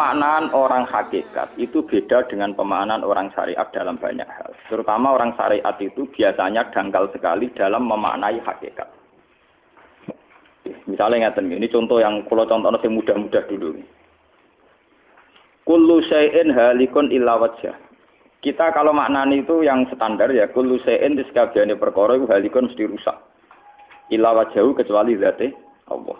pemaknaan orang hakikat itu beda dengan pemaknaan orang syariat dalam banyak hal. Terutama orang syariat itu biasanya dangkal sekali dalam memaknai hakikat. Misalnya ngeten ini contoh yang kalau contohnya yang mudah-mudah dulu. Kullu syai'in halikun illa wajhah. Kita kalau maknani itu yang standar ya kullu syai'in disekabiane perkara itu halikun mesti rusak. Illa wajhahu kecuali zate Allah.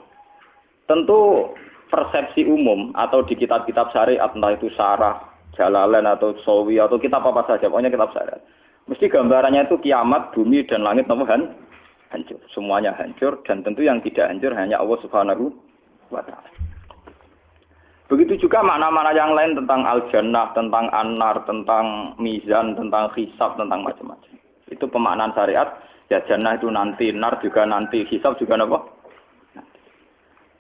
Tentu persepsi umum atau di kitab-kitab syariat entah itu Syarah, Jalalain atau Sawi atau kitab apa saja pokoknya kitab syariat. Mesti gambarannya itu kiamat, bumi dan langit hancur. Semuanya hancur dan tentu yang tidak hancur hanya Allah Subhanahu wa taala. Begitu juga makna-makna yang lain tentang al-jannah, tentang an-nar, tentang mizan, tentang hisab, tentang macam-macam. Itu pemaknaan syariat. Ya jannah itu nanti, nar juga nanti, hisab juga apa?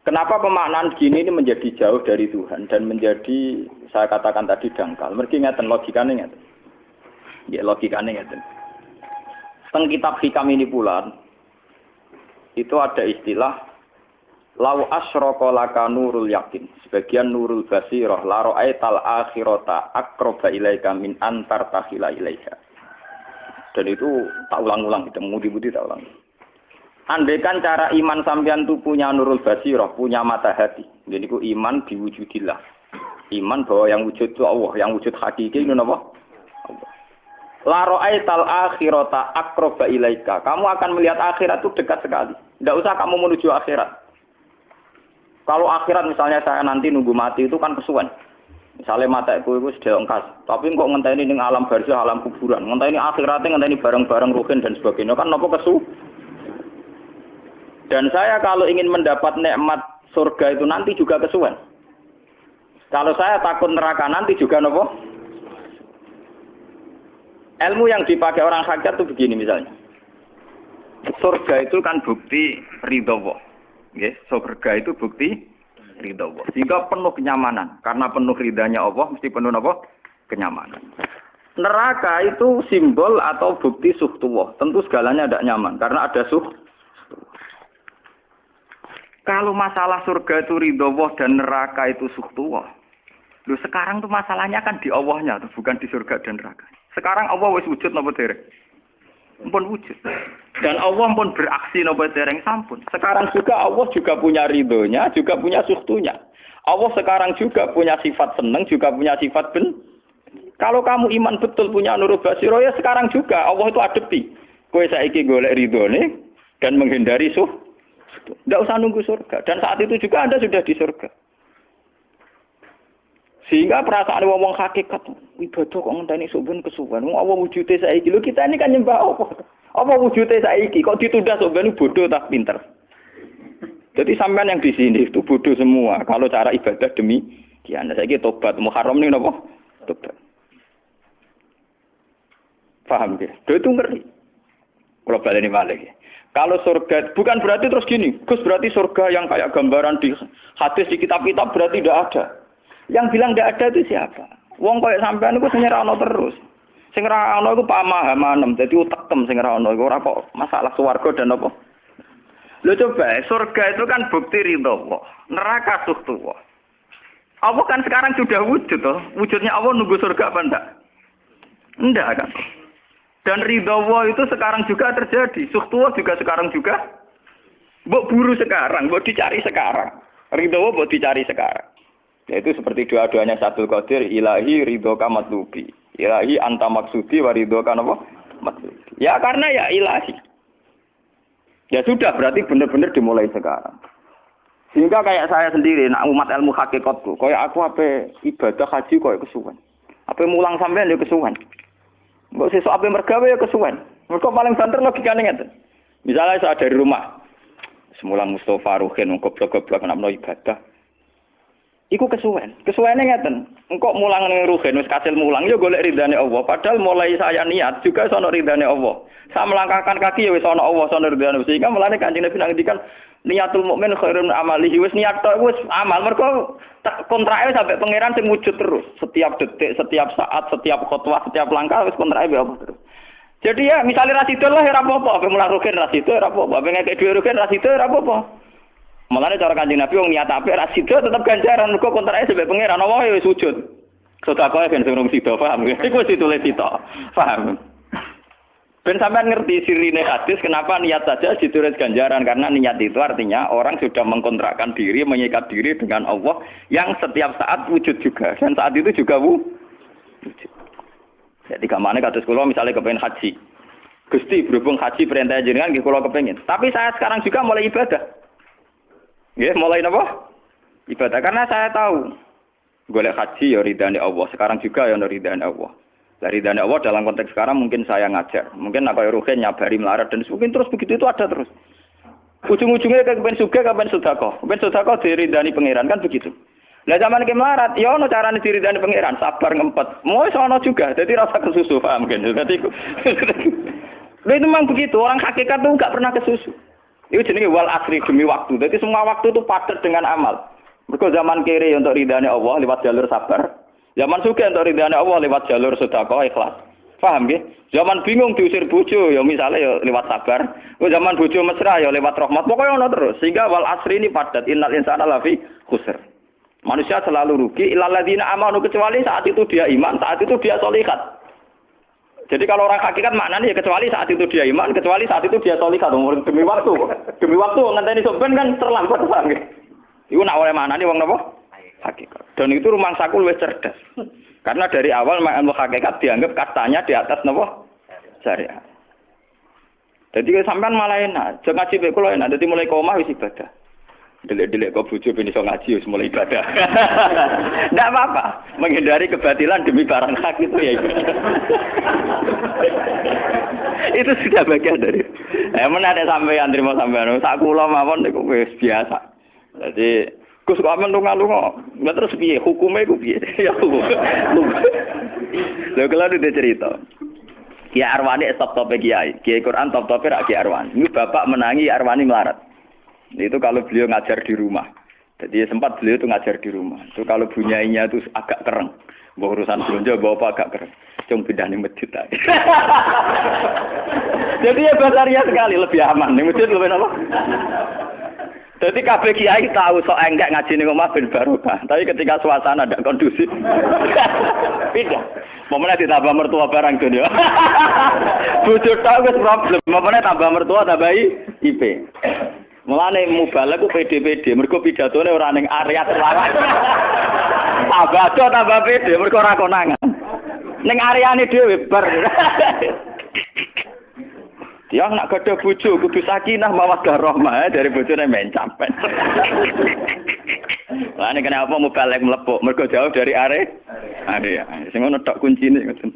Kenapa pemaknaan gini ini menjadi jauh dari Tuhan dan menjadi saya katakan tadi dangkal. Mergi ngeten logikane ngeten. Ya logikane ngeten. Teng kitab hikam ini pula itu ada istilah lau asyraka laka nurul yakin. Sebagian nurul basirah la ra'aital akhirata aqraba ilaika min antar takhila ilaika. Dan itu tak ulang-ulang kita mudi-mudi tak ulang. Andaikan cara iman sampean itu punya nurul basirah, punya mata hati. Jadi ku iman diwujudillah. Iman bahwa yang wujud itu Allah, yang wujud hakiki itu apa? Allah. La ra'aital akhirata aqraba ilaika. Kamu akan melihat akhirat itu dekat sekali. Tidak usah kamu menuju akhirat. Kalau akhirat misalnya saya nanti nunggu mati itu kan kesuwen. Misalnya mataku itu sudah engkas, tapi kok ngenteni ning alam barzah, alam kuburan. Ngenteni akhiratnya, ngenteni barang-barang ruhin dan sebagainya kan napa kesu? Dan saya kalau ingin mendapat nikmat surga itu nanti juga kesuwen. Kalau saya takut neraka nanti juga nopo. Ilmu yang dipakai orang hakikat itu begini misalnya. Surga itu kan bukti ridho Allah. Nggih, surga itu bukti ridho Allah. Sehingga penuh kenyamanan. Karena penuh ridhanya Allah mesti penuh nopo? Kenyamanan. Neraka itu simbol atau bukti suhtullah. Tentu segalanya tidak nyaman karena ada Kalau masalah surga itu ridho Allah dan neraka itu suhtullah. Loh sekarang tuh masalahnya kan di Allahnya, tuh, bukan di surga dan neraka. Sekarang Allah wis wujud napa dereng? Ampun wujud. Dan Allah pun beraksi napa dereng sampun. Sekarang juga Allah juga punya ridhonya, juga punya suhtunya. Allah sekarang juga punya sifat seneng, juga punya sifat Kalau kamu iman betul punya nurul basiro ya sekarang juga Allah itu adepi. Kowe saiki golek ridhone dan menghindari tidak usah nunggu surga. Dan saat itu juga Anda sudah di surga. Sehingga perasaan wong hakikat ibadah kok ngenteni suben kesuwen. Wong Allah wujude saiki. Lho kita ini kan nyembah apa? Apa wujude saiki kok ditunda suben bodoh tak pinter. Jadi sampean yang di sini itu bodoh semua. Kalau cara ibadah demikian. Saiki tobat Muharram ini napa? Tobat. Paham ya? Itu ngeri. Kalau baleni balik. Kalau surga, bukan berarti terus gini, Gus berarti surga yang kayak gambaran di hadis di kitab-kitab berarti tidak ada. Yang bilang tidak ada itu siapa? Wong kayak sampean itu sing ora ono terus. Sing ora ono iku pamahaman, dadi utekem sing ora ono iku ora kok masalah swarga dan apa. Lho coba, surga itu kan bukti ridho Allah, neraka suhtullah. Allah kan sekarang sudah wujud toh. Wujudnya Allah nunggu surga apa enggak? Enggak kan? Dan ridho Allah itu sekarang juga terjadi. Suhtullah juga sekarang juga. Mbok buru sekarang, mbok dicari sekarang. Ridho Allah mbok dicari sekarang. Yaitu seperti doa-doanya Syaikhul Qadir, ilahi ridhoka matlubi. Ilahi anta maksudi wa ridhoka apa? Matlubi. Ya karena ya ilahi. Ya sudah, berarti benar-benar dimulai sekarang. Sehingga kayak saya sendiri, nak umat ilmu hakikatku, kayak aku apa ibadah haji kayak kesuwen. Apa mulang sampean ya kesuwen. Mbok sesuk ape mergawe ya kesuwen. Mergo paling banter logikane ngeten. Misalnya saya dari rumah, semulang Mustofa Ruhin goblok-goblok nak menawa ibadah. Iku kesuwen. Kesuwene ngeten. Engko mulang ning Ruhin wis kasil mulang ya golek ridane Allah. Padahal mulai saya niat juga sono ridane Allah. Saya melangkahkan kaki ya wis sono Allah, sono ridane. Sehingga mulane Kanjeng Nabi ngendikan niatul mukmin khairun amalihi wis niat tok wis amal mergo kontrake sampai pangeran sing wujud terus setiap detik, setiap saat, setiap khotbah, setiap langkah wis kontrake Allah terus. Jadi ya misalnya ra sido lah ora apa-apa, ape mulang Ruhin ra sido ora apa-apa, ape ngekek dhewe Ruhin ra sido ora apa-apa. Mulane cara Kanjeng Nabi wong niat apik ra sida tetep ganjaran mergo kontrake sebab pangeran Allah ya wis sujud. Sedekah ben sing sida paham. Iku wis ditulis sita. Paham. Ben sampean ngerti sirine hadis kenapa niat saja ditulis ganjaran karena niat itu artinya orang sudah mengkontrakkan diri, menyikat diri dengan Allah yang setiap saat wujud juga dan saat itu juga wujud. Jadi kamane kados kula misalnya kepengin haji. Gusti berhubung haji perintah jenengan nggih kula kepengin. Tapi saya sekarang juga mulai ibadah. Nggih, mulai napa? Ibadah karena saya tahu golek haji ya ridane Allah. Sekarang juga ya ridane Allah. Dari ridane Allah dalam konteks sekarang mungkin saya ngajar. Mungkin apa Ruhin nyabari melarat dan mungkin terus begitu itu ada terus. Ujung-ujungnya kepen sugih kepen sedekah. Kepen sedekah diridani pangeran kan begitu. Lah zaman ki melarat ya ono carane diridani pangeran, sabar ngempet. Mau ono juga. Jadi rasa kesusu paham kan. Jadi lha itu memang begitu. Orang hakikat tuh enggak pernah kesusu. Itu jenenge wal asri demi waktu. Jadi semua waktu itu padat dengan amal. Mergo zaman kiri untuk ridane Allah lewat jalur sabar. Zaman sugih untuk ridane Allah lewat jalur sedekah ikhlas. Paham nggih? Zaman bingung diusir bojo ya misalnya ya lewat sabar. Zaman bojo mesra ya lewat rahmat. Pokoknya ono terus. Sehingga wal asri ini padat. Innal insana lafi khusr. Manusia selalu rugi illal ladzina amanu kecuali saat itu dia iman, saat itu dia sholihat. Jadi kalau orang hakikat maknanya ya kecuali saat itu dia iman, kecuali saat itu dia sholihat. Demi waktu. Demi waktu ngenteni sampean kan terlambat paham nggih. Iku nak oleh maknane wong napa? Hakikat. Dan itu rumah saku lebih cerdas. Karena dari awal ilmu hakikat dianggap kastanya di atas napa? Syariat. Jadi sampean malah enak. Jangan ngaji mek kula enak. Dadi mulai omah wis ibadah. Delik-delik kok bojo ben iso ngaji wis mulai ibadah. Enggak apa-apa. Menghindari kebatilan demi barang hak itu ya. Itu sudah bagian dari. Emang ada sampean terima sampean. Sak kula mawon niku wis biasa. Jadi Gus kok amen lunga-lunga. Lah terus piye? Hukume iku piye? Ya hukum. Lha kula itu cerita. Kiai Arwani top-tope kiai. Kiai Quran top-tope rak Kiai Arwani. Ini bapak menangi Arwani melarat. Itu kalau beliau ngajar di rumah. Jadi sempat beliau itu ngajar di rumah. Itu kalau bunyainya itu agak kereng. Bawa urusan belanja bawa apa agak kereng. Cuma pindah di masjid aja. Jadi ya basaria sekali lebih aman. Di masjid lebih apa? Jadi kabeh kiai tahu sok enggak ngaji ning omah ben barokah. Tapi ketika suasana tidak kondusif, pindah. Momennya ditambah mertua barang dunia. Bujur tak wis problem. Momennya tambah mertua tambah IP. Mulane mubalek ku PD-PD, mergo pidatone ora ning area terlarang. Tambah do tambah PD, mergo ora konangan. Ning areane dhewe bar. Dia nak gadah bojo kudu sakinah mawaddah rahmah dari bojone men capek. Lah nek kenapa mubalek mlepuk, mergo jauh dari area. Sing ngono tok kuncine ngoten.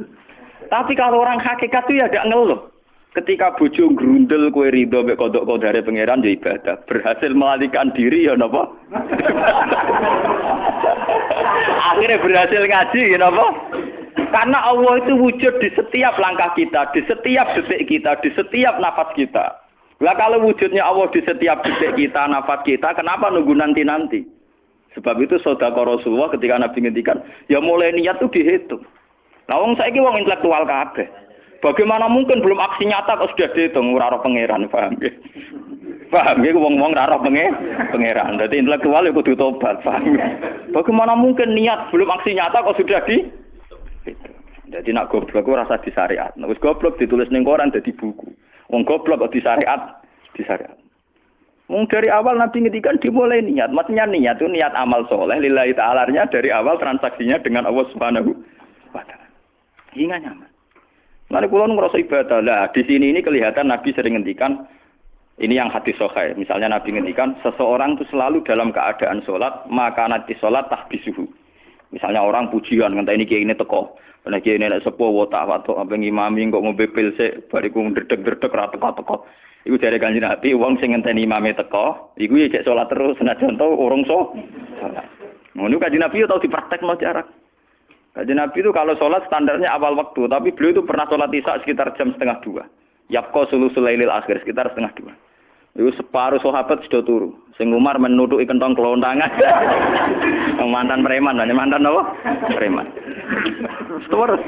Tapi kalau orang hakikat itu ya gak ngeluh. Ketika bojo grundel kowe ridho mek kodok-kodare pangeran ya ibadah. Berhasil melalikan diri ya napa? Akhirnya berhasil ngaji ya napa? Karena Allah itu wujud di setiap langkah kita, di setiap detik kita, di setiap nafas kita. Lah kalau wujudnya Allah di setiap detik kita, nafas kita, kenapa nunggu nanti-nanti? Sebab itu sedekah Rasulullah ketika Nabi ngendikan, ya mulai niat itu dihitung. Lah wong saiki wong intelektual kabeh. Bagaimana mungkin belum aksi nyata kok sudah dihitung ora roh pangeran, paham nggih? Paham nggih wong-wong ora roh pangeran. Dadi intelektual ya kudu tobat, paham. Bagaimana mungkin niat belum aksi nyata kok sudah di jadi nak goblok rasa di syariat. Nek wis goblok ditulis ning koran dadi buku. Wong goblok kok di syariat, di syariat. Wong dari awal Nabi ngendikan dimulai niat. Maksudnya niat itu niat amal soleh lillahi ta'ala-nya dari awal transaksinya dengan Allah Subhanahu wa taala. Hingga nyaman. Lalu kula ngrasa ibadah. Lah di sini ini kelihatan Nabi sering ngendikan ini yang hadis sahih. Misalnya Nabi ngendikan seseorang itu selalu dalam keadaan salat, maka nanti salat tahbisuhu. Misalnya orang pujian ngenteni kiai ini teko. Nek kiai nek sepuh watak watuk apa ngimami kok ngombe pil sik bariku ndredeg-ndredeg ra teko-teko. Iku jare Kanjeng Nabi wong sing ngenteni imame teko, iku ya cek salat terus senajan to urung salat. Ngono Kanjeng Nabi tau dipraktekno jarak. Kanjeng Nabi itu kalau salat standarnya awal waktu, tapi beliau itu pernah salat Isya sekitar jam 1:30. Yaqqa sulusul lailil akhir sekitar 1:30. Iku separuh sahabat sudah turu. Sing Umar menutuki kentong kelontangan. Mantan preman, mantan apa? Preman. Terus.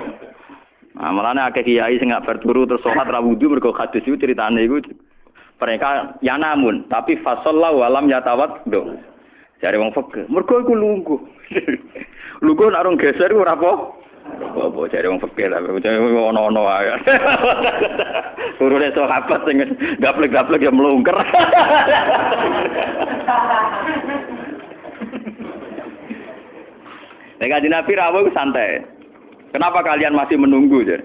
Nah, malane akeh kiai sing gak berturu terus salat ra wudu mergo hadis iku critane iku Mereka ya namun, tapi fasallahu walam yatawaddo. Jare wong fikih, mergo iku lungguh. Lungguh nek rong geser ora apa. Apa jare wong fikih lah, ono-ono wae. Urune sahabat sing gaplek-gaplek ya mlungker. Nek kanjeng Nabi rawuh santai. Kenapa kalian masih menunggu, Jar?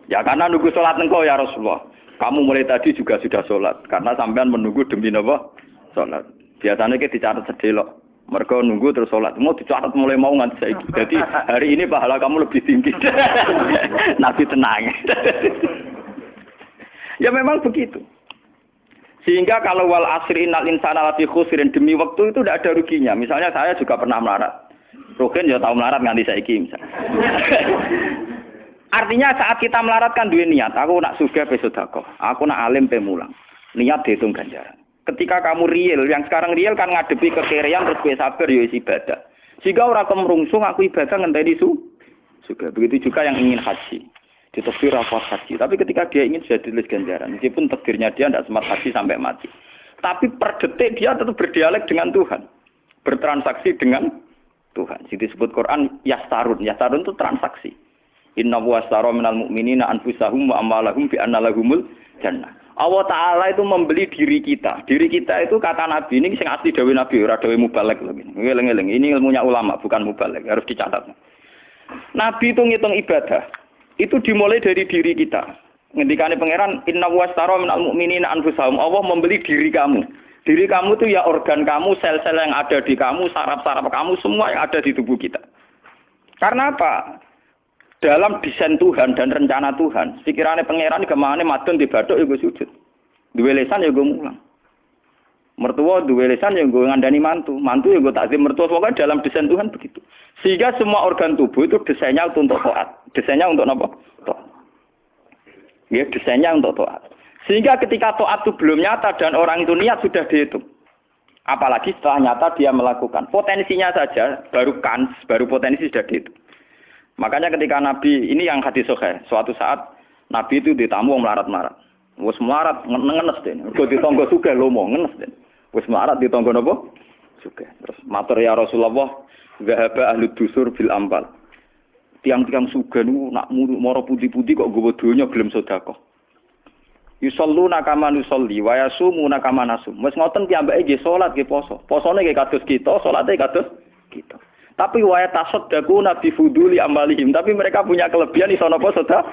Ya karena nunggu sholat engkau ya Rasulullah. Kamu mulai tadi juga sudah sholat. Karena sampean menunggu demi apa? Sholat. Biasanya kita dicatat sedelok. Mereka nunggu terus sholat. Mau dicatat mulai mau nganti saiki. Jadi hari ini pahala kamu lebih tinggi. Nabi tenang. Ya memang begitu. Sehingga kalau wal asri innal insana lafi khusrin demi waktu itu tidak ada ruginya. Misalnya saya juga pernah melarat. Rugen ya tahu melarat nganti saiki misalnya. Artinya saat kita melarat kan duwe niat, aku nak sugih pe sedekah, aku nak alim pe mulang. Niat dihitung ganjaran. Ketika kamu real, yang sekarang real kan ngadepi kekerean terus kowe sabar ya ibadah. Jika ora kemrungsung aku ibadah ngenteni juga. Begitu juga yang ingin haji. Ditakdir apa haji, tapi ketika dia ingin sudah ditulis ganjaran, meskipun takdirnya dia tidak sempat haji sampai mati. Tapi per detik dia tetap berdialek dengan Tuhan. Bertransaksi dengan Tuhan. Jadi disebut Quran yastarun. Yastarun itu transaksi. Inna wasara minal mu'minina anfusahum wa amwalahum bi anna lahumul jannah. Allah Ta'ala itu membeli diri kita. Diri kita itu kata Nabi ini sing asli dawuh Nabi ora dawuh mubalek lho. Ngeling-eling. Ini ilmunya ulama bukan mubalek, harus dicatat. Nabi itu ngitung ibadah. Itu dimulai dari diri kita. Ngendikane pangeran inna wasara minal mu'minina anfusahum. Allah membeli diri kamu. Diri kamu itu ya organ kamu, sel-sel yang ada di kamu, saraf-saraf kamu semua yang ada di tubuh kita. Karena apa? Dalam desain Tuhan dan rencana Tuhan, pikirannya pangeran kemana madun di bathuk ya gue sujud, duwe lesan ya gue mulang, mertua duwe lesan ya gue ngandani mantu ya gue takzim mertua. Pokoknya dalam desain Tuhan begitu. Sehingga semua organ tubuh itu desainnya untuk taat, desainnya untuk apa? Taat. Ya desainnya untuk taat. Sehingga ketika taat itu belum nyata dan orang itu niat sudah dihitung. Apalagi setelah nyata dia melakukan, potensinya saja baru potensi sudah dihitung. Makanya ketika Nabi, ini yang hadis sahih, suatu saat Nabi itu ditamu melarat-melarat. Wis melarat ngenes den. Mergo ditangga sugih lomo ngenes den. Wis melarat ditangga napa? Sugih. Terus matur ya Rasulullah, zahaba ahli dusur bil ambal. Tiang-tiang sugih niku nak mara putih-putih kok nggawa donya gelem sedekah. Yusalluna kama nusolli wa yasumuna kama nasum. Wis ngoten piyambake nggih salat nggih poso. Posone nggih kados kita, salate kados kita. Tapi wa tasaddaqu nabi fuduli amalihim. Tapi mereka punya kelebihan iso napa sedekah.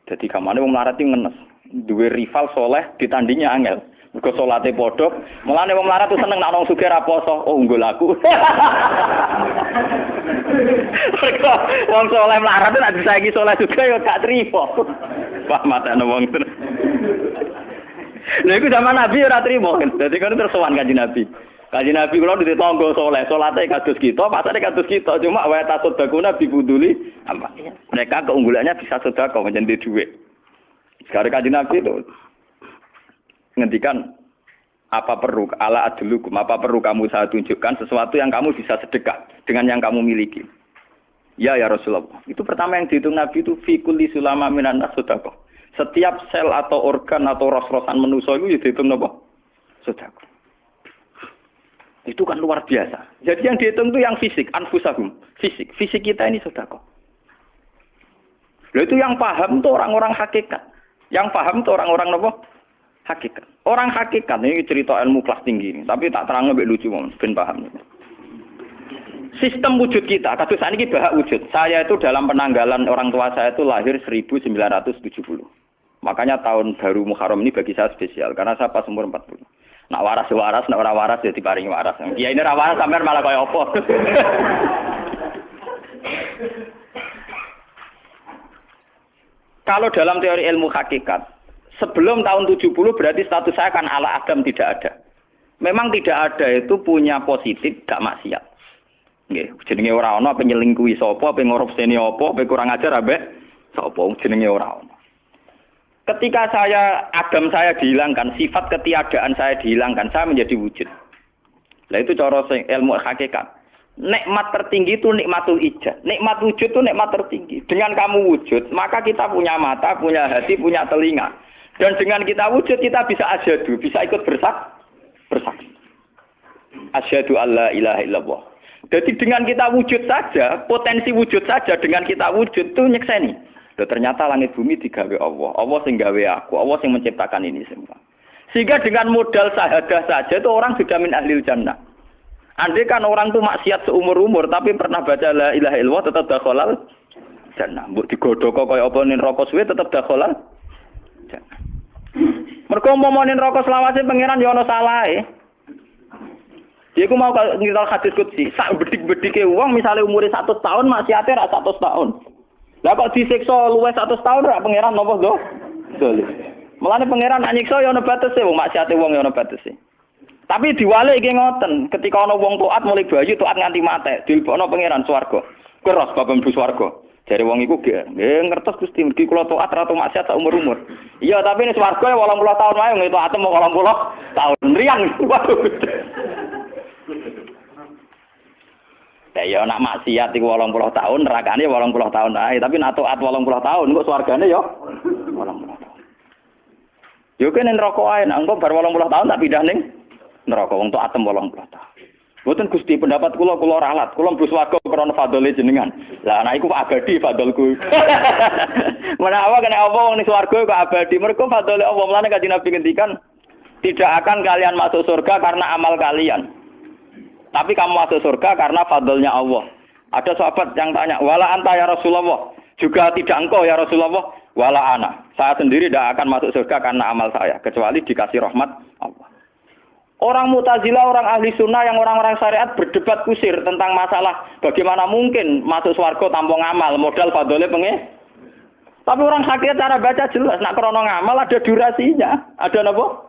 Jadi kamane wong melarat iki ngenes. Duwe rival soleh ditandingi angel. Mergo salate padha. Mulane wong melarat tuh seneng nek wong sugih ra poso. Oh unggul aku. Mergo wong soleh melarat nek disaiki soleh juga ya gak trimo. Wah matane wong tenan. Lha iku zaman Nabi ora trimo. Dadi kan terus sowan Kanjeng Nabi. Kanjeng Nabi kula di tangga saleh, salate kados kita, pasane kados kita, cuma wa tasodakuna bibuduli apa? Mereka keunggulannya bisa sedekah menjadi duit. Sekarang Kanjeng Nabi itu ngendikan apa perlu ala adlukum, apa perlu kamu saya tunjukkan sesuatu yang kamu bisa sedekah dengan yang kamu miliki. Ya Rasulullah. Itu pertama yang dihitung Nabi itu fi kulli sulama minan sedekah. Setiap sel atau organ atau ros-rosan manusia itu dihitung napa? Sedekah. Itu kan luar biasa. Jadi yang dihitung itu yang fisik, anfusahum, fisik. Fisik kita ini sedekah. Lalu itu yang paham itu orang-orang hakikat. Yang paham itu orang-orang apa? Hakikat. Orang hakikat ini cerita ilmu kelas tinggi ini, tapi tak terang lebih lucu ben paham. Sistem wujud kita, kados saniki bahak wujud. Saya itu dalam penanggalan orang tua saya itu lahir 1970. Makanya tahun baru Muharram ini bagi saya spesial karena saya pas umur 40. Nak waras, nak ora waras ya diparingi waras. Ya ini ora waras sampean malah kaya apa. Kalau dalam teori ilmu hakikat, sebelum tahun 70 berarti status saya kan ala Adam tidak ada. Memang tidak ada itu punya positif gak maksiat. Nggih, jenenge ora ana apa nyelingkuhi sapa, apa ngorupseni apa, apa kurang ajar ambek sapa jenenge ora ana. Ketika Adam saya dihilangkan, sifat ketiadaan saya dihilangkan, saya menjadi wujud. Nah itu cara ilmu hakikat. Nikmat tertinggi itu nikmatul ijad. Nikmat wujud itu nikmat tertinggi. Dengan kamu wujud, maka kita punya mata, punya hati, punya telinga. Dan dengan kita wujud kita bisa asyhadu, bisa ikut bersaksi. Asyhadu alla ilaha illallah. Jadi dengan kita wujud saja, potensi wujud saja dengan kita wujud itu nyekseni. Loh, ternyata langit bumi digawe Allah. Allah sing gawe aku, Allah sing menciptakan ini semua. Sehingga dengan modal syahadah saja itu orang sudah min ahlil jannah. Andai kan orang itu maksiat seumur-umur tapi pernah baca la ilaha illallah tetap dakhalal jannah. Mbok digodhok kaya apa ning neraka suwe tetap dakhalal jannah. Mergo momonin rokok selawase pangeran ya ana salahe. Dia ku mau ngiral hadis qudsi, sak bedik-bedike wong misale umure 100 tahun maksiate ra 100 tahun. Lah kok disiksa luwih 100 tahun ra pangeran napa do? Dolim. Mulane pangeran anyiksa ya ana batese wong maksiate wong ya ana batese. Tapi diwalik iki ngoten, ketika ana wong taat mulai bayi taat nganti mate, dilebokno pangeran swarga. Keros bab mlebu swarga. Jare wong iku nggih ngertos Gusti mergi kula taat ra tau maksiat sak umur-umur. Iya, tapi ning swarga 80 tahun wae ngene taat mau 80 tahun. Riang. Waduh. Ya nak maksiat iku 80 tahun, nerakane 80 tahun ae, tapi nak taat 80 tahun kok swargane ya 80 tahun. Yo kene neraka ae, nak engko bar 80 tahun tak pindah ning neraka wong taat 80 tahun. Mboten Gusti pendapat kula ralat, kula mlebu swarga krana fadhole jenengan. Lah ana iku abadi fadholku. Menawa kena apa wong ning swarga kok abadi, mergo fadhole Allah. Mulane Kanjeng Nabi ngendikan, tidak akan kalian masuk surga karena amal kalian. Tapi kamu masuk surga karena fadlnya Allah. Ada sahabat yang tanya, wala anta ya Rasulullah. Juga tidak engkau ya Rasulullah. Wala ana. Saya sendiri tidak akan masuk surga karena amal saya. Kecuali dikasih rahmat Allah. Orang Mu'tazilah, orang ahli sunnah yang orang-orang syariat berdebat kusir tentang masalah bagaimana mungkin masuk surga tanpa ngamal. Modal fadlnya Tapi orang hakikat cara baca jelas. Nak krono ngamal ada durasinya. Ada apa?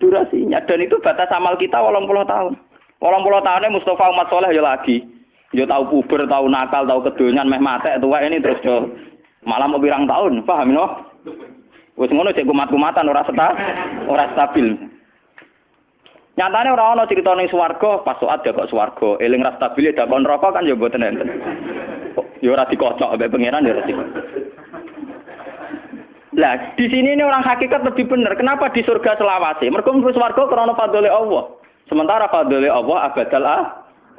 Durasinya. Dan itu batas amal kita 80 tahun. 80 tahunnya Mustafa Umat Soleh ya lagi. Ya tahu puber, tahu nakal, tahu kedonyan, meh mate tua ini terus yo malah mau pirang tahun, paham no? Wis ngono cek kumat-kumatan ora stabil. Nyatane ora ana crita ning swarga, pas saat ya kok swarga, eling ra stabil ya dakon neraka kan ya mboten enten. Ya ora dikocok mbek pangeran ya ora dikocok. Lah, di sini ini orang hakikat lebih benar. Kenapa di surga selawase? Mergo mlebu swarga krana fadhole Allah. Sementara fadhole Allah abadal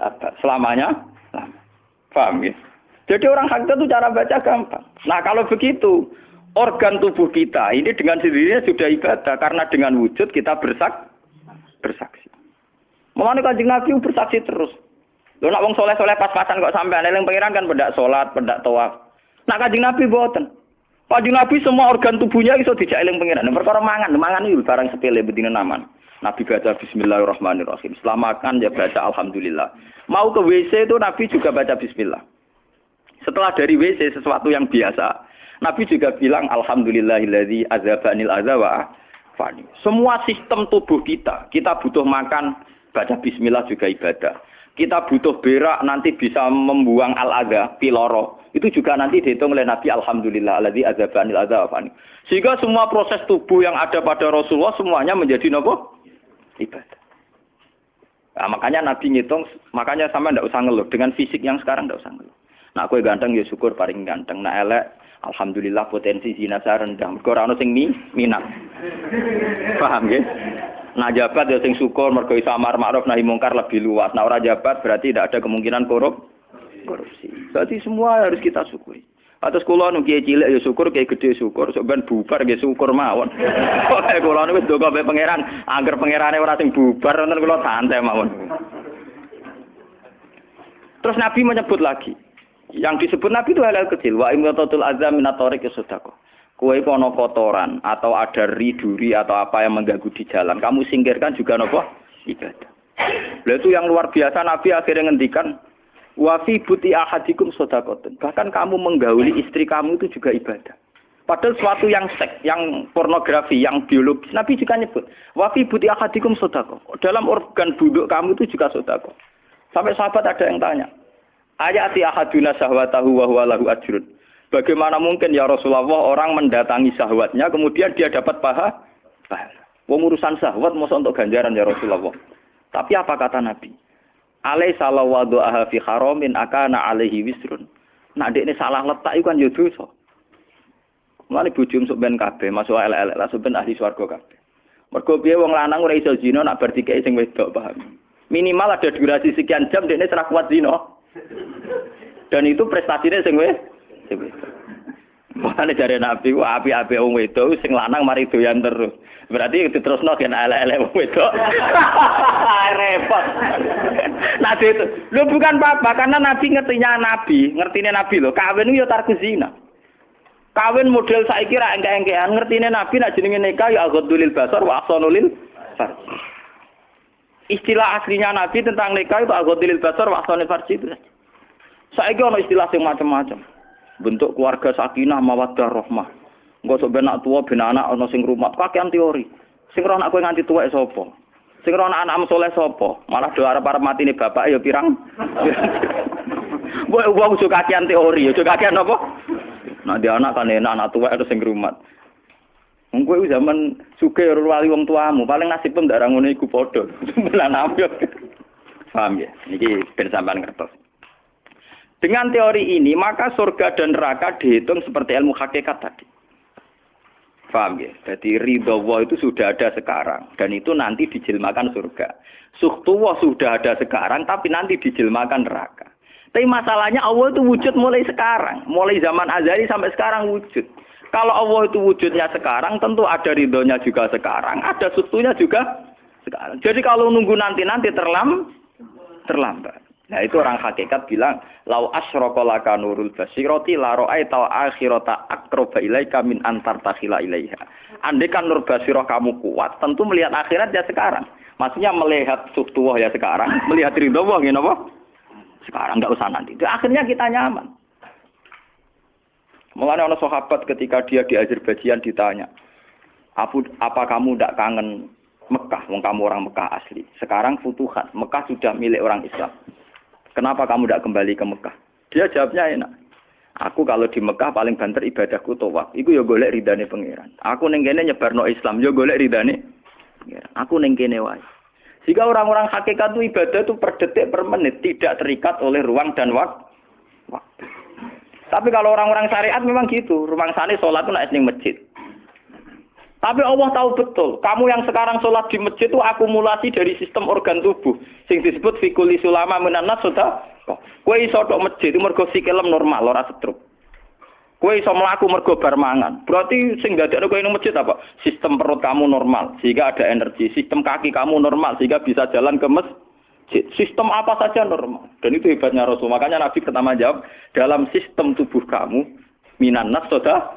abad, selamanya. Paham ya? Jadi orang hakikat itu cara baca gampang. Nah, kalau begitu, organ tubuh kita ini dengan sendirinya sudah ibadah karena dengan wujud kita bersaksi. Mulane Kanjeng Nabi bersaksi terus. Lho nek wong saleh-saleh pas-pasan kok sampean eling pangeran kan pendak salat, pendak tawaf. Nek Kanjeng Nabi mboten. Kanjeng Nabi semua organ tubuhnya iso dijak eling pangeran. Perkara mangan iki barang sepele bedine naman. Nabi baca bismillahirrahmanirrahim. Setelah makan ya baca alhamdulillah. Mau ke WC itu Nabi juga baca bismillah. Setelah dari WC sesuatu yang biasa, Nabi juga bilang alhamdulillahilladzi azhabanil adza wa fani. Semua sistem tubuh kita butuh makan, baca bismillah juga ibadah. Kita butuh berak nanti bisa membuang al-adza, piloro. Itu juga nanti dihitung oleh Nabi alhamdulillah alladzi azhabanil adza wa fani. Sehingga semua proses tubuh yang ada pada Rasulullah semuanya menjadi napa? Ibadah. Nah, makanya Nabi ngitung, makanya sama ndak usah ngeluh dengan fisik yang sekarang ndak usah ngeluh. Nah, kowe ganteng ya syukur paling ganteng. Nah, elek alhamdulillah potensi zina rendah. Mergo ora ono sing minat. Paham nggih? Nah, jabat ya sing syukur mergo iso amar ma'ruf nahi mungkar lebih luas. Nah, ora jabat berarti tidak ada kemungkinan korupsi. Berarti semua harus kita syukuri. Atus kula nu kiye cilik ya syukur, kiye gedhe syukur, sok ben bubar nggih syukur mawon. Pokoke kula niku wis ndonga mbek pangeran, angger pangerane ora sing bubar nonton kula santai mawon. Terus Nabi menyebut lagi. Yang disebut Nabi itu hal kecil, wa imatatul azam minatorik sedekah. Kowe ana kotoran atau ada riduri atau apa yang mengganggu di jalan, kamu singkirkan juga napa? Ibadah. Lah itu yang luar biasa Nabi akhirnya ngendikan wa fi buti ahadikum shadaqatun. Bahkan kamu menggauli istri kamu itu juga ibadah. Padahal suatu yang seks, yang pornografi, yang biologis, Nabi juga nyebut wa fi buti ahadikum shadaqah. Dalam organ buduk kamu itu juga sedekah. Sampai sahabat ada yang tanya, ayati ahaduna syahwatahu wa huwa lahu ajrun. Bagaimana mungkin ya Rasulullah orang mendatangi syahwatnya kemudian dia dapat pahala? Wong urusan syahwat mosok untuk ganjaran ya Rasulullah. Tapi apa kata Nabi? Alaisa lawadha'a fi haramin akana alaihi wisrun. Nek dekne salah letak iku kan ya dosa. Mulane bojo sok ben kabeh, masuk elek-elek lah sok ben ahli swarga kabeh. Mergo piye wong lanang ora iso zina nak bar dikeki sing wedok, paham. Minimal ada durasi sekian jam dekne ora kuat zina. Dan itu prestasinya sing wedok. Makane jare Nabi ku api-api wong wedok sing lanang mari doyan terus. Berarti diterusno gen elek-elek wong wedok. Repot. Nah itu, lu bukan apa-apa karena Nabi ngertine Nabi lho, kawin yo tarku zina. Kawin model saiki ra engke-engkean, ngertine Nabi nek jenenge nikah ya aghdulil basar wa ahsanulil farj. Istilah aslinya Nabi tentang nikah itu aghdulil basar wa ahsanul farj itu. Saiki ono istilah sing macam-macam. Bentuk keluarga sakinah mawaddah rahmah. Engko sok ben anak tuwa ben anak ana sing rumat, kakean teori. Sing ora anak kowe nganti tuwek sapa? Sing ora anak saleh sapa? Malah do arep-arep matine bapak ya pirang. Wong sok kakean teori, ya kakean apa? Nek anak kan enak anak tuwek terus sing rumat. Wong kowe zaman sugih ora wali wong tuamu, paling nasib pun ndak ngono iku padha. Bulan apa? Paham ya? Niki ben sampean ngertos. Dengan teori ini, maka surga dan neraka dihitung seperti ilmu hakikat tadi. Paham ya? Jadi ridha Allah itu sudah ada sekarang. Dan itu nanti dijelmakan surga. Suhtullah sudah ada sekarang, tapi nanti dijelmakan neraka. Tapi masalahnya Allah itu wujud mulai sekarang. Mulai zaman azali sampai sekarang wujud. Kalau Allah itu wujudnya sekarang, tentu ada ridhonya juga sekarang. Ada suhtunya juga sekarang. Jadi kalau nunggu nanti-nanti terlambat. Nah itu orang hakikat bilang lau asyraka laka nurul basirati la ra'aita akhirata aqraba ilaika min antar takhila ilaiha. Andai kan nur basirah kamu kuat, tentu melihat akhirat ya sekarang. Maksudnya melihat suhtuwah ya sekarang, melihat ridha Allah ngene apa? Sekarang enggak usah nanti. Akhirnya kita nyaman. Mulane ana sahabat ketika dia di Azerbaijan ditanya, "Apa kamu enggak kangen Mekah? Wong kamu orang Mekah asli. Sekarang futuhat, Mekah sudah milik orang Islam. Kenapa kamu tidak kembali ke Mekah?" Dia jawabnya enak. Aku kalau di Mekah paling banter ibadahku tawaf. Iku ya golek ridane pangeran. Aku ning kene nyebarno Islam ya golek ridane pangeran. Aku ning kene wae. Jika orang-orang hakikat itu ibadah itu per detik per menit tidak terikat oleh ruang dan waktu. Tapi kalau orang-orang syariat memang gitu. Ruang sana sholat itu nek ning masjid. Tapi Allah tahu betul, kamu yang sekarang sholat di masjid itu akumulasi dari sistem organ tubuh. Sing disebut fikuli sulama minanas sudah. Kowe iso tok masjid itu mergo sikilem normal, ora stroke. Kowe iso mlaku mergo bar mangan. Berarti sing dadekno kowe ning masjid apa? Sistem perut kamu normal, sehingga ada energi. Sistem kaki kamu normal, sehingga bisa jalan ke masjid. Sistem apa saja normal. Dan itu hebatnya Rasul. Makanya Nabi pertama jawab, dalam sistem tubuh kamu minanas sudah.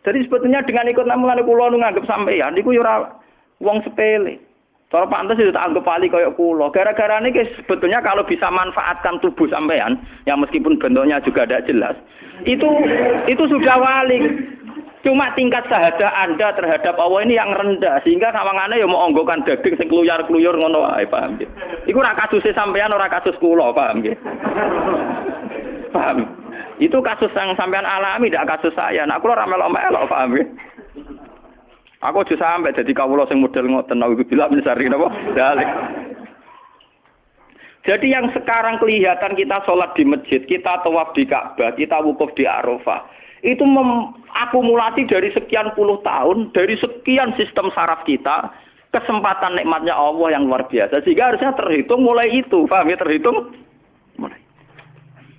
Jadi sebetulnya dengan ikut namulan kula nganggep sampeyan niku ya ora wong sepele. Cara pantes itu tak anggap pali kaya kula. Gara-gara niki sebetulnya kalau bisa manfaatkan tubuh sampeyan yang meskipun bentuknya juga tidak jelas, itu sudah wali. Cuma tingkat sahaja Anda terhadap Allah ini yang rendah sehingga sawangane ya mau onggokan daging sing kluyar-kluyur ngono wae, paham nggih. Iku ora kasuse sampeyan ora kasus kula, paham nggih. Paham. Itu kasus yang sampean alami, tidak kasus saya. Nah, aku ora melok-melok, paham ya? Aku aja sampai jadi kawula sing model ngoten, aku bilang misari napa? Dalik. Jadi yang sekarang kelihatan kita sholat di masjid, kita tawaf di Ka'bah, kita wukuf di Arafah, itu akumulasi dari sekian puluh tahun, dari sekian sistem saraf kita, kesempatan nikmatnya Allah yang luar biasa. Sehingga harusnya terhitung mulai itu, paham ya? Terhitung mulai.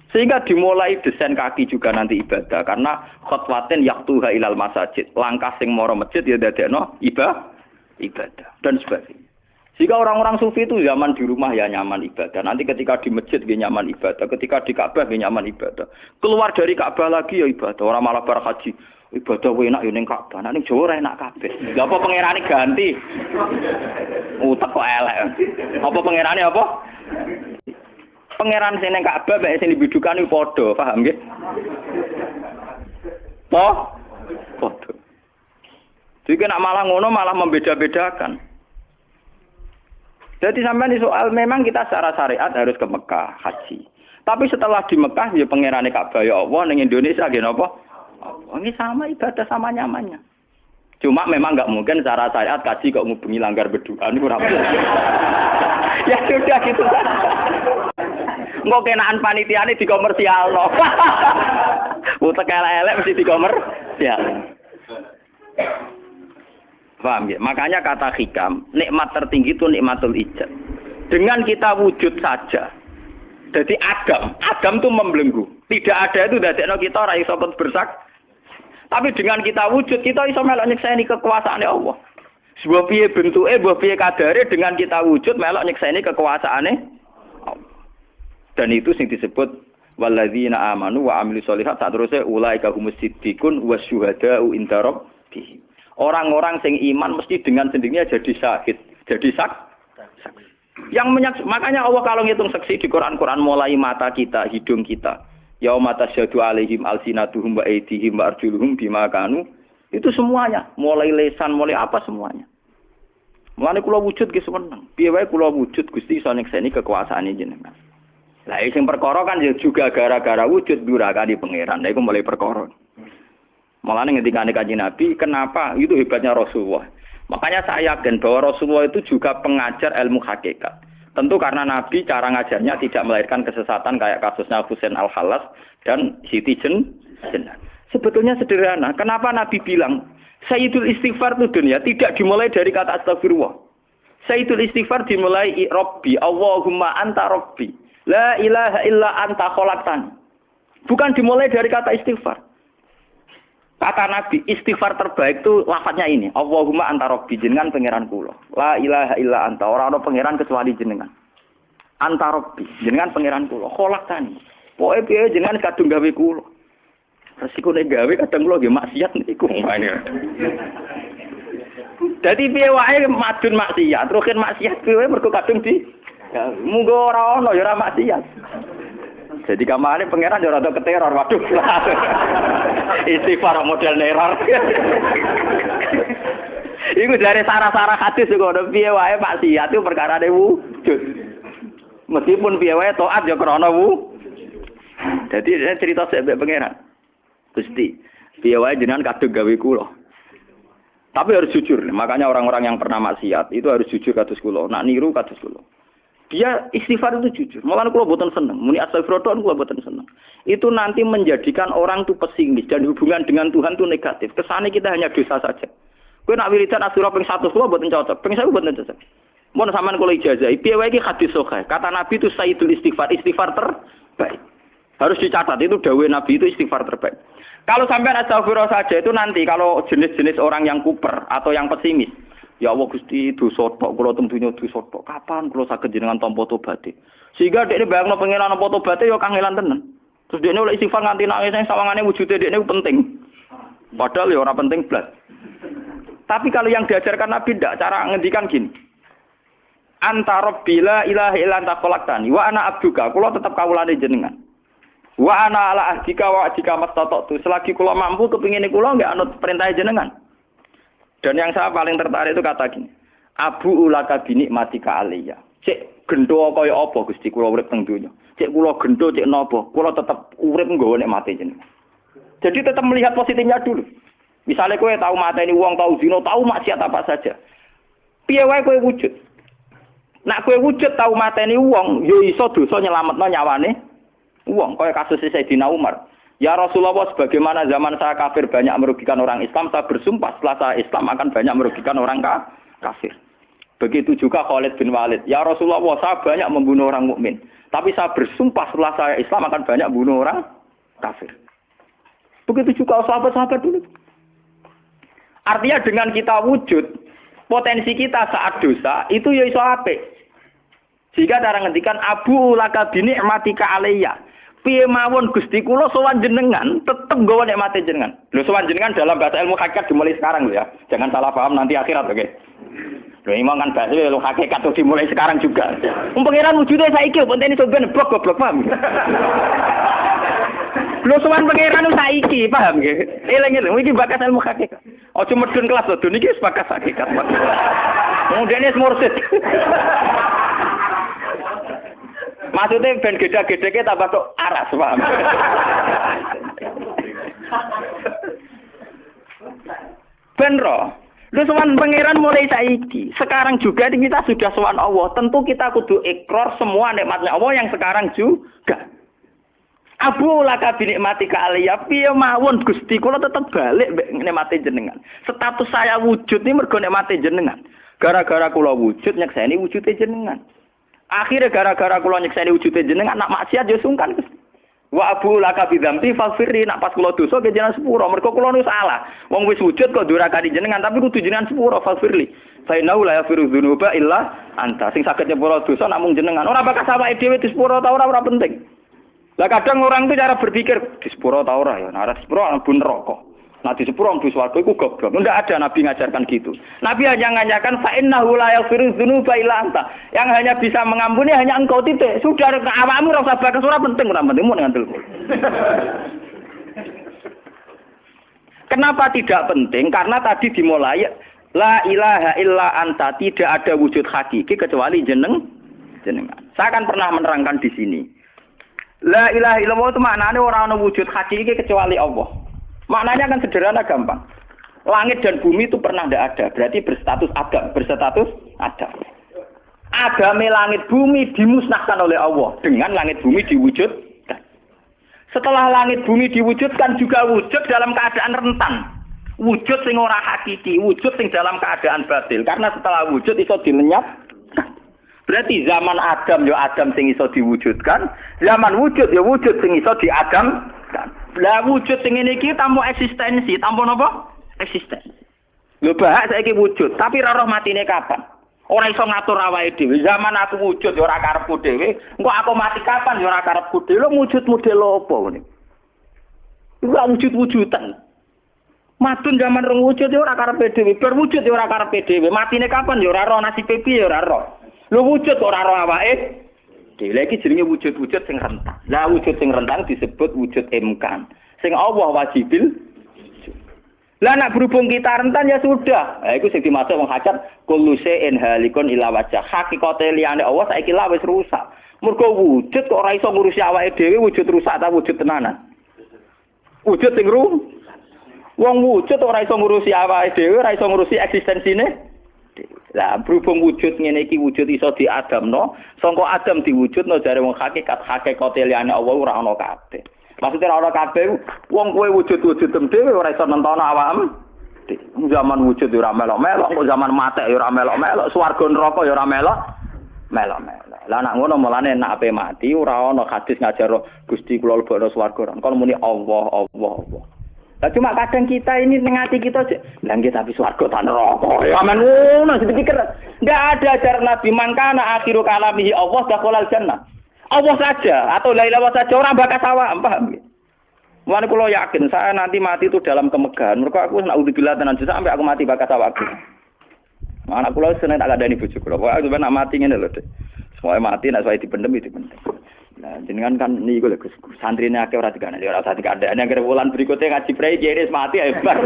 Sehingga dimulai desain kaki juga nanti ibadah karena khotwatin yaktuha ilal masajid, langkah sing moro masjid ya dadekno ibadah dan sebagainya. Sehingga orang-orang sufi itu zaman di rumah ya nyaman ibadah, nanti ketika di masjid dia nyaman ibadah, ketika di Ka'bah dia nyaman ibadah, keluar dari Ka'bah lagi ya ibadah. Orang malah bar haji ibadah wae enak yo ning Ka'bah, ning Jawa ora enak kabeh. Lha apa pangerane ganti? Utek kok elek. Apa pangerane apa? Pangeran sing ning Ka'bah mek sing dibidukan iku padha, paham nggih? Padha. Jadi nek malah ngono malah membeda-bedakan. Jadi sampai di soal memang kita secara syariat harus ke Mekah haji. Tapi setelah di Mekah ya pangerane Ka'bah ya Allah ning Indonesia nggih napa? Ini sama ibadah sama nyamannya. Cuma memang enggak mungkin secara syariat kaji kok ngubungi langgar berdoa niku ora. Ya sudah gitu kan. Engko kenaan panitiane dikomersialno. Utek elek mesti dikomersial. Paham ya? Makanya kata hikam, nikmat tertinggi itu nikmatul ijab. Dengan kita wujud saja. Jadi Adam itu membelenggu. Tidak ada itu dadekno kita ora iso bersak. Tapi dengan kita wujud, kita iso melok nyekseni kekuasaane Allah. Sebuah piye bentuke, sebuah piye kadare dengan kita wujud melok nyekseni kekuasaane Allah. Dan itu sing disebut walladzina amanu wa amilus sholihat saterusé ulaika humus siddiqun wasyuhada'u inda rabbihim. Orang-orang sing iman mesti dengan sendirinya jadi syahid, jadi saksi. Makanya Allah kalau ngitung saksi di Quran mulai mata kita, hidung kita. Yauma tasyhadu alaihim alsinatuhum wa aydihim wa arjuluhum bima kanu. Itu semuanya, mulai lesan, mulai apa semuanya. Mulane kula wujud ge seneng. Piye wae kula wujud Gusti iso nyekseni kekuasaane jenengan. Lah sing perkara kan juga gara-gara wujud durakane pangeran. Lah iku mulai perkara. Mulane ngendikane Kanjeng Nabi, kenapa itu hebatnya Rasulullah. Makanya saya yakin bahwa Rasulullah itu juga pengajar ilmu hakikat. Tentu karena Nabi cara ngajarnya tidak melahirkan kesesatan kayak kasusnya Husain Al-Khallas dan Siti Jenar. Sebetulnya sederhana. Kenapa Nabi bilang Sayyidul Istighfar itu dunia tidak dimulai dari kata astagfirullah. Sayyidul Istighfar dimulai Rabbi, Allahumma anta Rabbi. La ilaha illa anta khalaqtani. Bukan dimulai dari kata istighfar. Kata Nabi, istighfar terbaik itu lafadznya ini. Allahumma anta Rabbi, jenengan pangeran kula. La ilaha illa anta, ora ana pangeran kecuali jenengan. Anta Rabbi, jenengan pangeran kula. Khalaqtani. Pokoke piye jenengan kadung gawe kula. Resikone gawe kadang kula nggih maksiat niku. Dadi piye wae madun maksiat, rukin maksiat piye mergo kadung di munggo ora ana ya ora maksiat. Jadi kamane pangeran yo rada keteror, waduh. Istighfar model neror. Iku dari sarah-sarah hadis kok ono piye wae maksiat itu perkarane wujud. Meskipun piye wae taat yo krana Jadi cerita sebab pangeran. Gusti, piye wae jenengan kadung gawe kula. Tapi harus jujur. Makanya orang-orang yang pernah maksiat itu harus jujur kados kula. Nak niru kados kula. Dia istighfar itu jujur. Malah kula boten seneng. Muni astagfirullah kula boten seneng. Itu nanti menjadikan orang itu pesimis dan hubungan dengan Tuhan itu negatif. Kesane kita hanya dosa saja. Kowe nak wiridan asura ping 100 kula boten cocok. Ping 1000 boten cocok. Mun sampean kula ijazah, piye wae iki hadis sahih. Kata Nabi itu sayyidul istighfar, istighfar terbaik. Harus dicatat itu dawuh Nabi itu istighfar terbaik. Kalau sampean astagfirullah saja itu nanti kalau jenis-jenis orang yang kuper atau yang pesimis. Ya Allah Gusti dosa tok kula tentunya dosa tok. Kapan kula saged jenengan tampa tobaté? Sehingga dekne bayangno pengenan tampa tobaté ya kangelan tenan. Terus dekne oleh istighfar nganti nangis sing sawangane wujude dekne penting. Padahal ya ora penting blas. Tapi kalau yang diajarkan Nabi ndak cara ngendikan gini. Anta Rabbi la ilaha illa anta khalaqtani wa ana abduka. Kula tetep kawulane jenengan. Wa ana ala ahdika wa ahdika mastata'tu. Selagi kula mampu kepingine kula nggak anut perintah jenengan. Dan yang saya paling tertarik itu kata gini. Abu ulaka binikmatika aliyya. Cek gendo kaya apa Gusti kula urip teng donya. Cek kula gendo cek napa, kula tetep urip nggawa nikmate jenengan. Jadi tetap melihat positifnya dulu. Misalnya kowe tahu mateni wong, tahu zina, tahu maksiat apa saja. Piye wae kowe wujud. Nak kowe wujud tahu mateni wong, yo iso dosa nyelametno nyawane wong. Kaya kasus Sayyidina Umar. Ya Rasulullah, sebagaimana zaman saya kafir banyak merugikan orang Islam, saya bersumpah setelah saya Islam akan banyak merugikan orang kafir. Begitu juga Khalid bin Walid. Ya Rasulullah, saya banyak membunuh orang mukmin, tapi saya bersumpah setelah saya Islam akan banyak membunuh orang kafir. Begitu juga sahabat-sahabat dulu. Artinya dengan kita wujud, potensi kita saat dosa itu ya iso apik. Jika cara ngendikan Abu laka binikmatika alayya. Piye mawon Gusti kula sowan jenengan tetep nggawa nikmate jenengan. Lho sowan jenengan dalam bahasa ilmu hakikat dimulai sekarang lho ya. Jangan salah paham nanti akhirat oke. Lho imam kan bahasa ilmu hakikat tuh dimulai sekarang juga. Pengiran wujude saiki pentene sampeyan goblok paham. Lho sowan pengiran saiki paham nggih. Eling-eling iki bakas ilmu hakikat. Aja medun kelas lho niki wis bakas hakikat. Mudene mursid. Maksudnya ben gede-gedeke tambah tok aras, paham? Ben ro, Lho sowan pangeran mulai saiki. Sekarang juga kita sudah sowan Allah. Tentu kita kudu ikrar semua nikmatnya Allah yang sekarang juga. Abu laka bi nikmatika alayya piye mawon Gusti kula tetep balik nikmate jenengan. Status saya wujud ini mergo nikmate jenengan. Gara-gara kula wujud nyekseni wujude jenengan. Akhirnya gara-gara kula nyekseni wujude jenengan nak maksiat yo sungkan Gusti. Wa abu laka bidzambi faghfirli nak pas kula dosa ke jenengan sepuro mergo kula nu salah wong wis wujud kok durakani jenengan tapi kudu jenengan sepuro faghfirli fa innahu la yaghfiru dzunuba illa anta sing saged nyepuro dosa namung jenengan ora bakal awake dhewe di sepuro ta ora penting lah kadang orang itu cara berpikir di sepuro ta ora ya ora sepuro ambun neraka nah di sepuro ambun swarga iku goblok ndak ada nabi ngajarkan gitu nabi hanya ngajarkan fa innahu la yaghfiru dzunuba illa anta yang hanya bisa mengampuni hanya engkau titik sudah awakmu ora usah bakas ora penting mu dengan ilmu. Kenapa tidak penting? Karena tadi dimulai la ilaha illa anta tidak ada wujud hakiki kecuali jenengan. Saya akan pernah menerangkan di sini. La ilaha illallah itu maknanya orang ana wujud hakiki kecuali Allah. Maknanya kan sederhana gampang. Langit dan bumi itu pernah tidak ada. Berarti berstatus Adam. Agame langit bumi dimusnahkan oleh Allah. Dengan langit bumi diwujudkan. Setelah langit bumi diwujudkan juga wujud dalam keadaan rentan. Wujud sing ora hakiki. Wujud sing dalam keadaan batil. Karena setelah wujud iso dilenyapkan. Berarti zaman Adam ya Adam sing iso diwujudkan. Zaman wujud ya wujud sing iso diadamkan. Lah wujud sing ngene iki tanpa eksistensi, tanpa napa? Eksistensi. Lho bahak saiki wujud, tapi ora roh matine kapan? Ora iso ngatur awake dhewe. Zaman aku wujud ya ora karepku dhewe, engko aku mati kapan ya ora karepku dhewe. Lho wujud model apa ngene? Iku wujud-wujudan. Madun zaman rong wujud ya ora karepe dhewe, berwujud ya ora karepe dhewe. Matine kapan ya ora roh, nasibe piye ya ora roh. Lho wujud ora roh awake. Lagi jenenge wujud-wujud sing rentang. Lah wujud sing rentang disebut wujud imkan. Sing Allah wajibil. Lah nak berhubung kita rentan ya sudah. Lah iku sing dimaksud wong hajat kullu shay'in halikun ila wajh. Hakikate liyane Allah saiki lah wis rusak. Mergo wujud kok ora iso ngurusi awake dhewe wujud rusak ta wujud tenanan. Wujud sing rusak. Wong wujud ora iso ngurusi awake dhewe, ora iso ngurusi eksistensine. Lah berhubung wujud ngene iki wujud iso diadamno, sangka Adam diwujudno jare wong hakikate liyane Allah ora ana kabeh. Maksudnya ora ana kabeh wong kowe wujud-wujud dhewe ora iso nentono awakmu. Zaman wujud ora melok-melok, kok zaman mate ya ora melok-melok, swarga neraka ya ora melok-melok. Lah nek ngono mulane nek ape mati ora ana hadis ngajar Gusti kula lebokno swarga. Kon muni Allah. Nah, cuma kadang kita ini ngati kita lah nggih tapi swarga ta neraka. Ya men ngono dipikir. Enggak ada ajaran Nabi mangkana akhiru kalamihi Allah dakhalal jannah. Allah saja atau la ilaha saja orang bakas awak, paham nggih? Mulane kula yakin saya nanti mati itu dalam kemegahan. Mergo aku naudzubillah tenan sampai aku mati bakas awakku. Anak kula seneng tak kandhani bojo kula. Pokoke sampeyan nak mati ngene lho, Dik. Semoga mati nek saya dipendem itu penting. Nah, jenengan kan niku lho Gus, santrine akeh ora dikandani, ora usah dikandani. Nek wulan berikutnya ngaji prei jenis mati ae bar.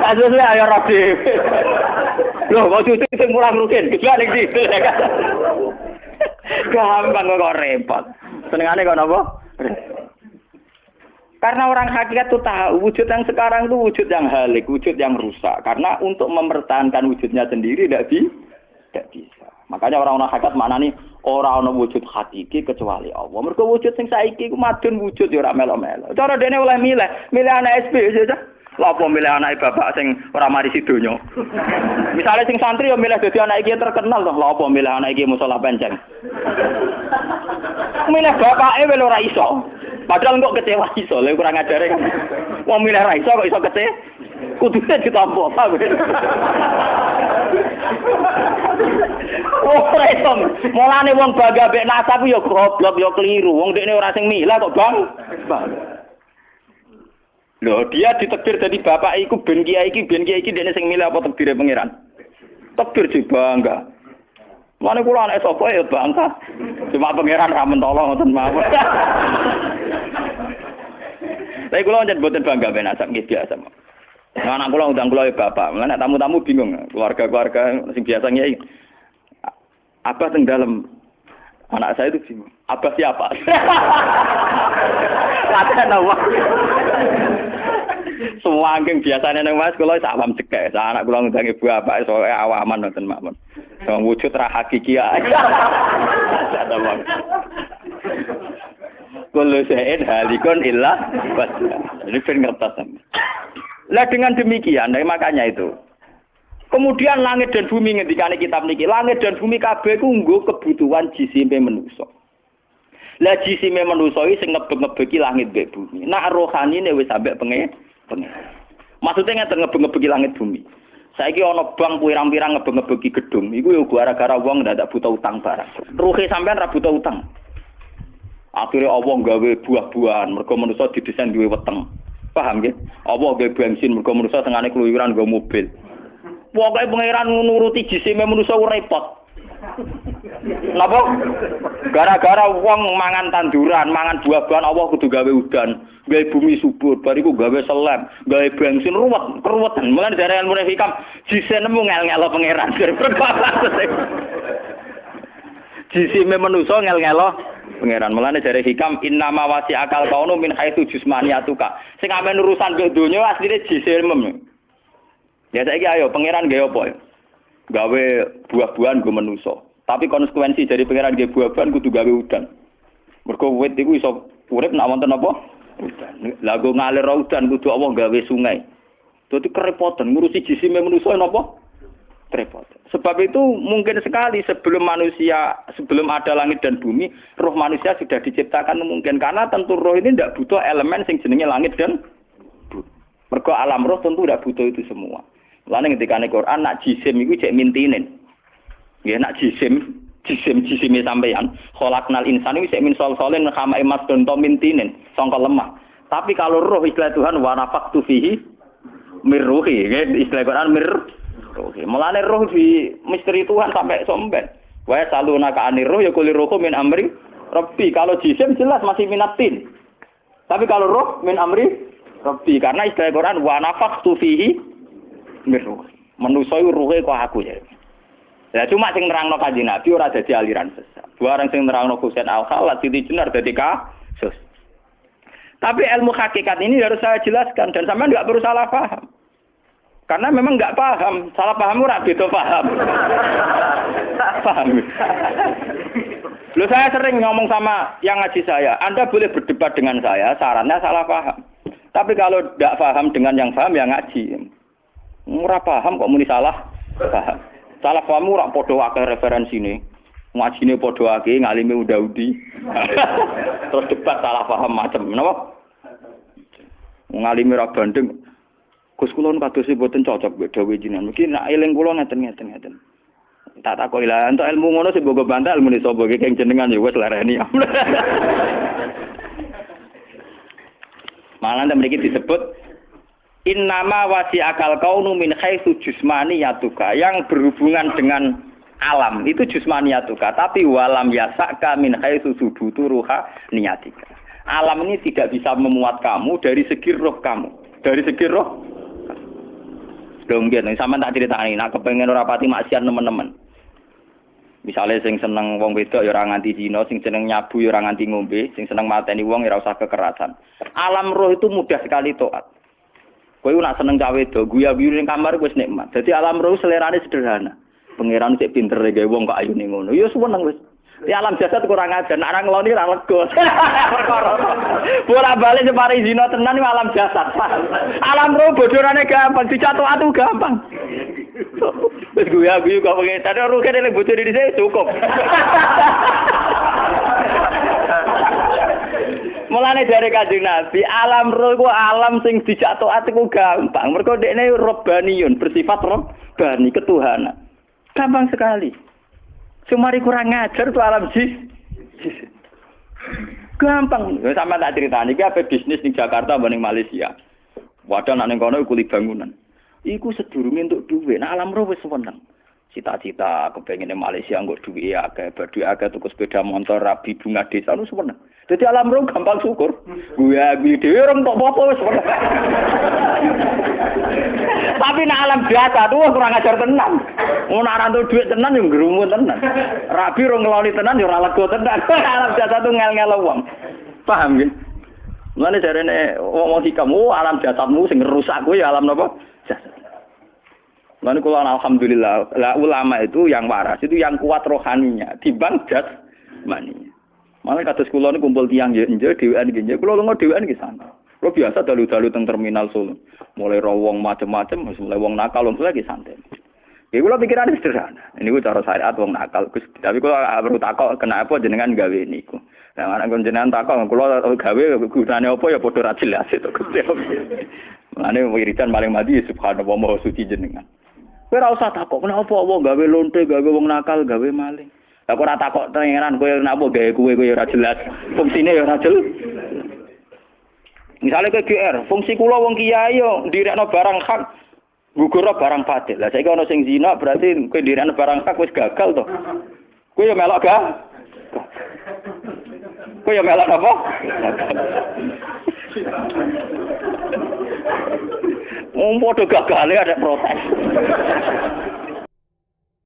Asline ayo ora dhewe. Lho, kok cucu sing mulang rugen, gila ning situ. Gampang kok repot. Senengane kok napa? Karena orang hakikat itu tahu wujud yang sekarang itu wujud yang halik, wujud yang rusak. Karena untuk mempertahankan wujudnya sendiri tidak bisa. Makanya orang hakikat mana nih orang wujud hakiki kecuali Allah. Mereka wujud yang saiki ku madun wujud ya ora melo-melo. Cara dene oleh milih anak SP saja. Lha apa milih anak bapak sing ora mari sidonya. Misalnya sing santri ya milih dadi anak iki terkenal toh. Lha apa milih anak iki musala penceng. Milih bapake wel ora iso. Padahal kok kecewa iso, lha kurang ajare kan. Wong milih ra iso kok iso kecewa. Kudune ditampa, Pak. Oh, ora iso. Mulane wong bangga mek nasab ya goblok ya keliru. Wong dekne ora sing milah kok, Bang. Loh, dia ditakdir dadi bapak iku ben kiai iki dekne sing milah apa takdire pangeran? Takdir sih bangga. Mulane kula anak sapa ya bangga. Cuma pangeran ra mentolo ngoten mawon. Tapi kula njen boten bangga ben asap nggih biasa. Nah, anak kula undang kula ya bapak. Mulane tamu-tamu bingung, keluarga-keluarga sing biasa nyai. Apa teng dalem anak saya itu bingung. Abah siapa? Latihan apa? Semua angking biasanya nang Mas kula awam cekek. Anak kula ngundang ibu bapak soalnya awaman nonton makmun. Wong wujud ra hakiki ae. Kullu syai'in halikun illa wajhah. Ini ben ngertos. Lah dengan demikian, makanya itu. Kemudian langit dan bumi ngendikane kitab niki, langit dan bumi kabeh ku nggo kebutuhan jisime manusa. Lah jisime manusa iki sing ngebeg-ngebeki langit mbek bumi. Nak rohanine wis sampe pengen. Maksudnya ngeten ngebeg-ngebeki langit bumi. Saiki ana bank pirang-pirang ngebeg-ngebeki gedung, iku yo gara-gara wong ndak butuh utang barang. Ruhe sampean ra butuh utang. Akhirnya Allah gawe buah-buahan, mergo manusa didesain duwe weteng. Paham nggih? Allah gawe bensin, mergo manusa tengane keluyuran nggo mobil. Pokoke pangeran nuruti jisime manusa repot. Napa? Gara-gara wong mangan tanduran, mangan buah-buahan Allah kudu gawe udan, gawe bumi subur, bariku gawe selem, gawe bensin ruwetan. Mulane dari ilmu hikam jisene nemu ngel-ngelo pangeran. Jisime manusa ngel-ngelo pangeran. Mulane dari hikam innama wasi akal kaunu min haitsu jismaniyatuka. Sing amen urusan ke donya asline jisime. Ya saiki ayo pangeran gawe apa? Gawe buah-buahan go manusa. Tapi konsekuensi dari pangeran gawe buah-buahan kudu gawe udan. Mergo wit iku iso urip nek wonten apa? Udan. Lah go ngalir udan kudu Allah gawe sungai. Dadi kerepotan ngurusi jisime manusa napa? Repot. Sebab itu mungkin sekali sebelum ada langit dan bumi, roh manusia sudah diciptakan mungkin karena tentu roh ini tidak butuh elemen sing jenenge langit dan bumi. Mergo alam roh tentu tidak butuh itu semua. Lalu ketika di Quran nak jisim itu cek mintinin, ya nak jisim sampeyan. Kholaqnal insan itu cek min solsolin kama emas donto mintinin, songkol lemah. Tapi kalau roh istilah Tuhan wa nafaqtu fihi mirruhi, ya istilah Quran mirruhi. Mulane roh di misteri Tuhan sampai somben. Wa salunaka anir roh ya kulir roh min amri rabbi. Kalau jisim jelas masih minatin. Tapi kalau roh min amri rabbi karena istilah Quran wa nafaqtu fihi mirruh. Manusa iku ruhe kok aku ya. Ya cuma sing nerangno Kanjeng Nabi ora dadi aliran sesat. Barang sing nerangno Husain Al-Khallat Siti Jenar dadi kasus. Tapi ilmu hakikat ini harus saya jelaskan dan sampean enggak perlu salah paham. Karena memang enggak paham, salah paham ora beda paham. Paham. Loh saya sering ngomong sama yang ngaji saya, Anda boleh berdebat dengan saya, sarannya salah paham. Tapi kalau tidak paham dengan yang paham ya ngaji. Ora paham kok muni salah paham. Salah paham ora padha akeh referensine. Ngajine padha akeh ngalime unda-undi. Terus debat salah paham macam napa? Ngalime ra bandeng. Gus kula kados mboten cocok mbek dawuh jenengan. Mungkin nek eling kula ngeten. Tak takoki lah entuk ilmu ngono sing mbok bantah ilmu ni sapa iki jenengan ya wis lareni. Malah mriki disebut innama wasi akal kaunu min haitsu jismaniyatuka yang berhubungan dengan alam itu jismaniyatuka tapi walam yasaka min haitsu subutu ruha niyatika. Alam ini tidak bisa memuat kamu dari segi roh kamu. Dari segi roh. Dong gitu, sampean tak critani nek kepengin ora pati maksiat teman-teman. Misalnya sing seneng wong wedok ya ora nganti zina, sing seneng nyabu ya ora nganti ngombe, sing seneng mateni wong ya ora usah kekerasan. Alam roh itu mudah sekali taat. Kowe nak seneng cawe wedok, guyu-guyu ning kamar wis nikmat. Dadi alam roh selerane sederhana. Pangeran sik pinter gawe wong kok ayune ngono. Ya seneng wis. Di alam jasad kurang ajar, nak ngloni ra lega. Bola-balik separi zina tenan iki alam jasad. Alam roh bodorane gampang, dicatu-atu gampang. Wis guyu-guyu kok pengen tadi roh kene lek bocor dhisik cukup. Mulane dari Kanjeng Nabi, alam roh iku alam sing dicatu-atu ku gampang. Mergo dekne robbaniyun, bersifat robbani, ketuhanan. Gampang sekali. Sumari kurang ngajar tuh alam jis. Gampang. Sama tak ceritani iki ape bisnis di Jakarta mbek ning Malaysia. Wadah nak ning kono kuli bangunan. Iku sedurunge entuk dhuwit. Nah alam roh wis seneng. Cita-cita kepengin ning Malaysia nggo dhuwit akeh, badhe akeh tuku sepeda motor, rabi bunga desa nu seneng. Jadi alam roh gampang syukur. Gue dhewe orang tok apa wis. Tapi nek alam biasa tuh kurang ajar tenan. Ngono ora entuk dhuwit tenan yo ngrumu tenan. Rabi ora ngeloni tenan yo ora lega tenan. Alam biasa tuh ngel-ngel wong. Paham nggih? Mulane jarene wong hikamu alam jasadmu sing rusak kuwi alam napa? Jasad. Mulane kula alhamdulillah, lah ulama itu yang waras, itu yang kuat rohaninya dibanding jasmaninya. Malah kados kula niku kumpul tiyang nggih dhewean nggih. Kula lunga dhewean ki sana. Kula biasa dalu-dalu teng terminal Solo. Mulai ro wong macem-macem, mulai wong nakal wong lagi santai. Ya kula pikirane sederhana. Niku cara syariat wong nakal. Tapi kula perlu takok kenapa jenengan gawe niku. Lah ana jenengan takok kula gawe gunane apa ya padha ra jelas itu Gusti. Mulane wiridan paling mati subhanallah maha suci jenengan. Kowe ora usah takok kenapa wong gawe lonte, gawe wong nakal, gawe maling. Lah kok ora takok tengeran kowe napa gawe kowe ora jelas. Fungsine ya ora jelas. Misale ke GR, fungsi kula wong kiai yo ndirekno barang hak, gugurno barang batil. Lah saiki ana sing zina berarti kowe ndirekno barang hak wis gagal to. Kowe yo melok gak? Kowe yo melok apa? Padha gagale ada protes.